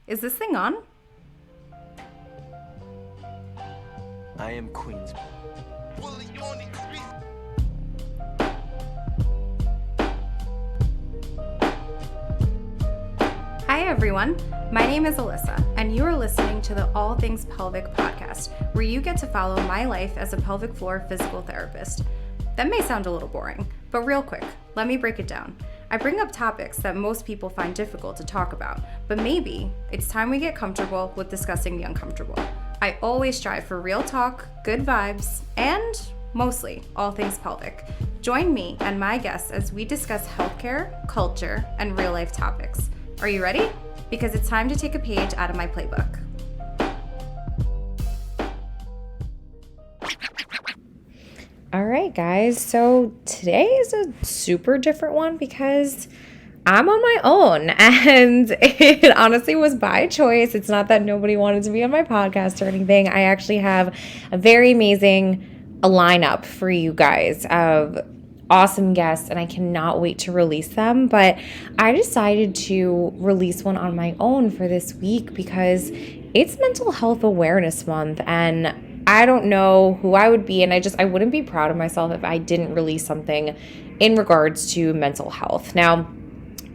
Is this thing on? I am Queens. Hi, everyone. My name is Alyssa, and you are listening to the All Things Pelvic podcast, where you get to follow my life as a pelvic floor physical therapist. That may sound a little boring, but real quick, let me break it down. I bring up topics that most people find difficult to talk about, but maybe it's time we get comfortable with discussing the uncomfortable. I always strive for real talk, good vibes, and mostly all things pelvic. Join me and my guests as we discuss healthcare, culture, and real life topics. Are you ready? Because it's time to take a page out of my playbook. All right, guys. So today is a super different one because I'm on my own, and it honestly was by choice. It's not that nobody wanted to be on my podcast or anything. I actually have a very amazing lineup for you guys of awesome guests, and I cannot wait to release them. But I decided to release one on my own for this week because it's Mental Health Awareness Month, and I don't know who I would be, and I wouldn't be proud of myself if I didn't release something in regards to mental health. Now,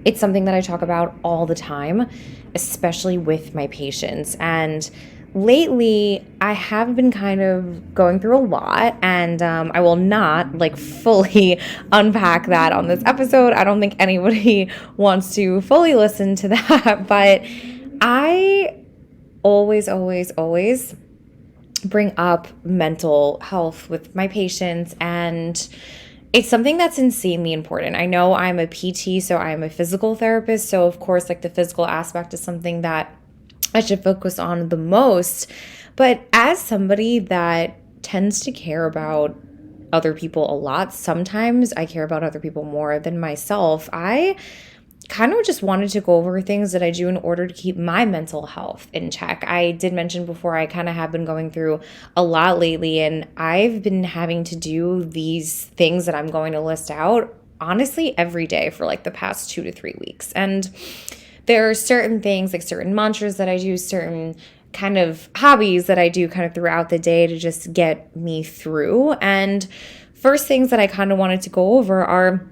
it's something that I talk about all the time, especially with my patients. And lately, I have been kind of going through a lot, and I will not fully unpack that on this episode. I don't think anybody wants to fully listen to that, but I always bring up mental health with my patients, and it's something that's insanely important. I know I'm a PT, so I'm a physical therapist, so of course the physical aspect is something that I should focus on the most. But as somebody that tends to care about other people a lot, sometimes I care about other people more than myself. I kind of just wanted to go over things that I do in order to keep my mental health in check. I did mention before I kind of have been going through a lot lately, and I've been having to do these things that I'm going to list out honestly every day for the past 2 to 3 weeks. And there are certain things, like certain mantras that I do, certain kind of hobbies that I do kind of throughout the day to just get me through. And first things that I kind of wanted to go over are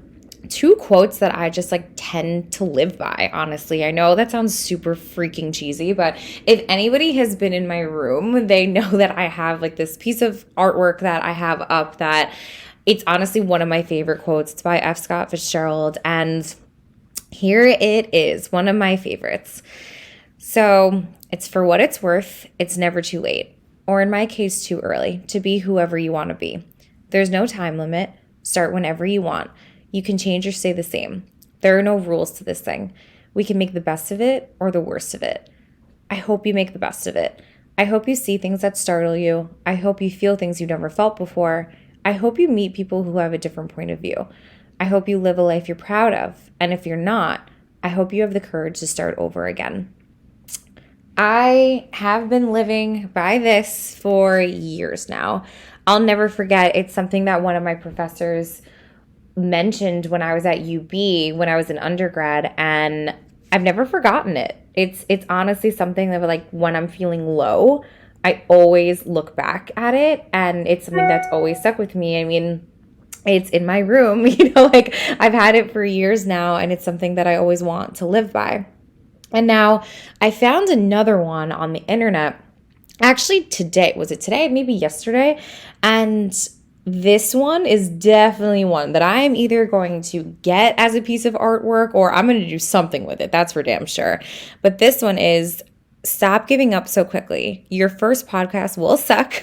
two quotes that I just tend to live by, honestly. I know that sounds super freaking cheesy, but if anybody has been in my room, they know that I have this piece of artwork that I have up that it's honestly one of my favorite quotes. It's by F. Scott Fitzgerald, and here it is, one of my favorites. So it's for what it's worth, it's never too late, or in my case, too early, to be whoever you want to be. There's no time limit. Start whenever you want. You can change or stay the same. There are no rules to this thing. We can make the best of it or the worst of it. I hope you make the best of it. I hope you see things that startle you. I hope you feel things you never felt before. I hope you meet people who have a different point of view. I hope you live a life you're proud of. And if you're not, I hope you have the courage to start over again. I have been living by this for years now. I'll never forget. It's something that one of my professors mentioned when I was at UB when I was an undergrad, and I've never forgotten it. It's honestly something that when I'm feeling low, I always look back at it, and it's something that's always stuck with me. I mean, it's in my room, I've had it for years now, and it's something that I always want to live by. And now I found another one on the internet. Actually, today, was it today? Maybe yesterday. And this one is definitely one that I am either going to get as a piece of artwork or I'm going to do something with it. That's for damn sure. But this one is: stop giving up so quickly. Your first podcast will suck.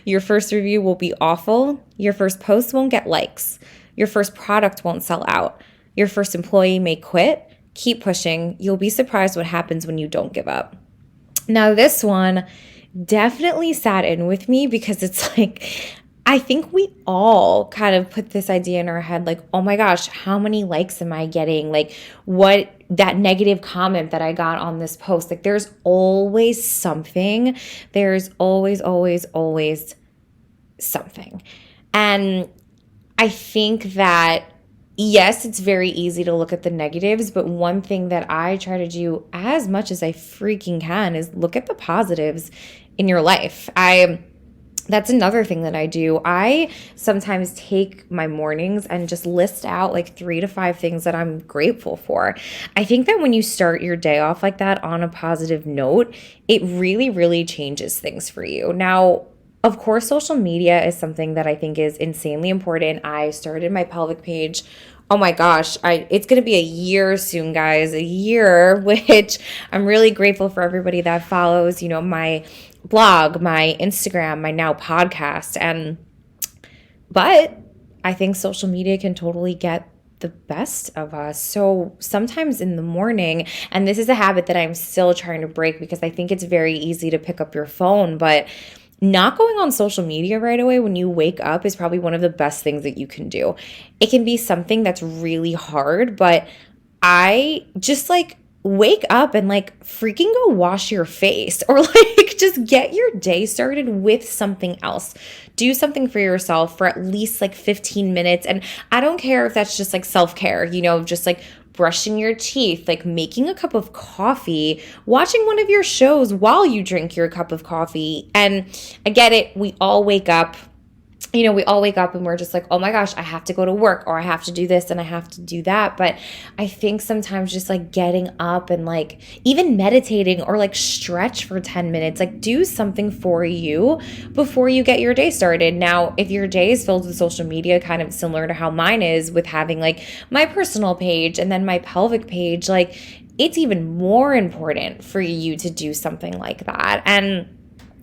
Your first review will be awful. Your first post won't get likes. Your first product won't sell out. Your first employee may quit. Keep pushing. You'll be surprised what happens when you don't give up. Now, this one definitely sat in with me because it's I think we all kind of put this idea in our head, oh my gosh, how many likes am I getting? What that negative comment that I got on this post, there's always something. There's always something. And I think that yes, it's very easy to look at the negatives, but one thing that I try to do as much as I freaking can is look at the positives in your life. That's another thing that I do. I sometimes take my mornings and just list out like 3 to 5 things that I'm grateful for. I think that when you start your day off like that on a positive note, it really, really changes things for you. Now, of course, social media is something that I think is insanely important. I started my pelvic page. Oh my gosh, it's going to be a year soon, guys. A year, which I'm really grateful for everybody that follows, my blog, my Instagram, my now podcast. But I think social media can totally get the best of us. So sometimes in the morning, and this is a habit that I'm still trying to break because I think it's very easy to pick up your phone, but not going on social media right away when you wake up is probably one of the best things that you can do. It can be something that's really hard, but I just like wake up and like freaking go wash your face or like just get your day started with something else. Do something for yourself for at least like 15 minutes. And I don't care if that's just like self care, just like brushing your teeth, like making a cup of coffee, watching one of your shows while you drink your cup of coffee. And I get it. We all wake up and we're just like, oh my gosh, I have to go to work or I have to do this and I have to do that. But I think sometimes just like getting up and like even meditating or like stretch for 10 minutes, like do something for you before you get your day started. Now, if your day is filled with social media, kind of similar to how mine is with having like my personal page and then my pelvic page, like it's even more important for you to do something like that. And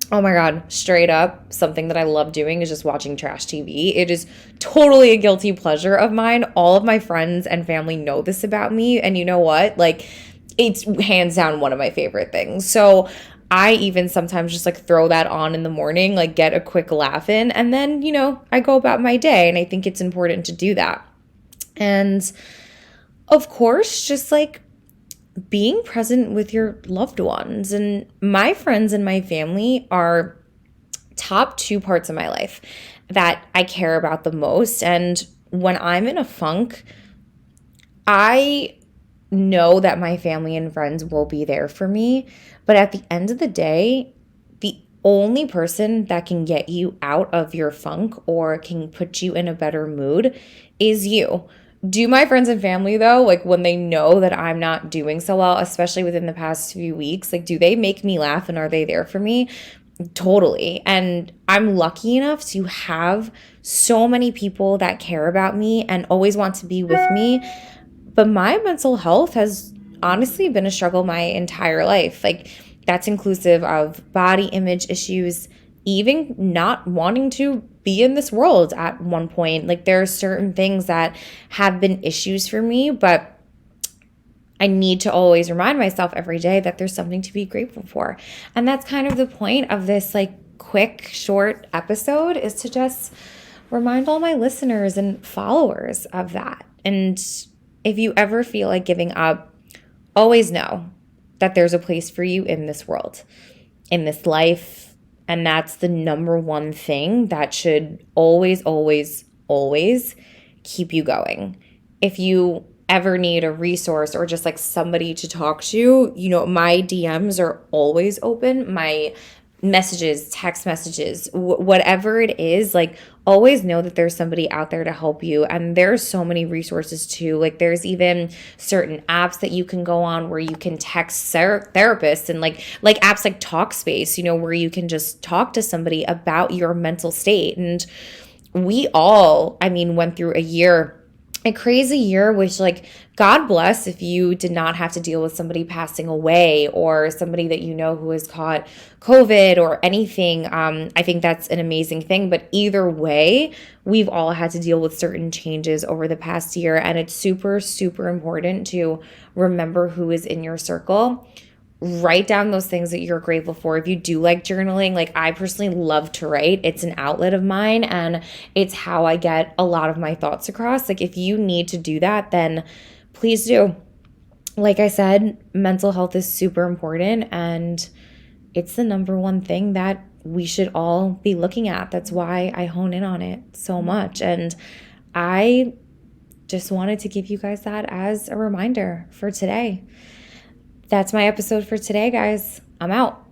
oh my God, straight up, something that I love doing is just watching trash TV. It is totally a guilty pleasure of mine. All of my friends and family know this about me. And you know what? Like, it's hands down one of my favorite things. So I even sometimes just like throw that on in the morning, like get a quick laugh in, and then, I go about my day. And I think it's important to do that. And of course, just like being present with your loved ones. And my friends and my family are top 2 parts of my life that I care about the most. And when I'm in a funk, I know that my family and friends will be there for me. But at the end of the day, the only person that can get you out of your funk or can put you in a better mood is you. Do my friends and family, though, like when they know that I'm not doing so well, especially within the past few weeks, like do they make me laugh and are they there for me? Totally. And I'm lucky enough to have so many people that care about me and always want to be with me. But my mental health has honestly been a struggle my entire life. Like that's inclusive of body image issues, even not wanting to be in this world at one point. Like there are certain things that have been issues for me, but I need to always remind myself every day that there's something to be grateful for. And that's kind of the point of this like quick, short episode, is to just remind all my listeners and followers of that. And if you ever feel like giving up, always know that there's a place for you in this world, in this life. And that's the number one thing that should always, always, always keep you going. If you ever need a resource or just like somebody to talk to, my DMs are always open. My messages, text messages, whatever it is, like always know that there's somebody out there to help you. And there's so many resources too. Like there's even certain apps that you can go on where you can text therapists, and like apps like Talkspace, where you can just talk to somebody about your mental state. And we all, went through a crazy year, which like God bless if you did not have to deal with somebody passing away or somebody that who has caught COVID or anything. I think that's an amazing thing. But either way, we've all had to deal with certain changes over the past year. And it's super, super important to remember who is in your circle. Write down those things that you're grateful for. If you do like journaling, like I personally love to write. It's an outlet of mine and it's how I get a lot of my thoughts across. Like if you need to do that, then please do. Like I said, mental health is super important and it's the number one thing that we should all be looking at. That's why I hone in on it so much. And I just wanted to give you guys that as a reminder for today. That's my episode for today, guys. I'm out.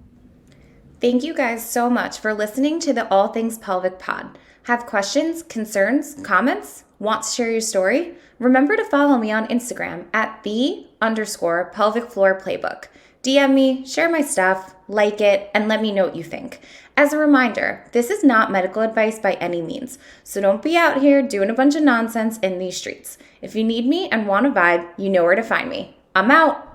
Thank you guys so much for listening to the All Things Pelvic Pod. Have questions, concerns, comments? Want to share your story? Remember to follow me on Instagram at @the_pelvic floor playbook. DM me, share my stuff, like it, and let me know what you think. As a reminder, this is not medical advice by any means, so don't be out here doing a bunch of nonsense in these streets. If you need me and want a vibe, you know where to find me. I'm out.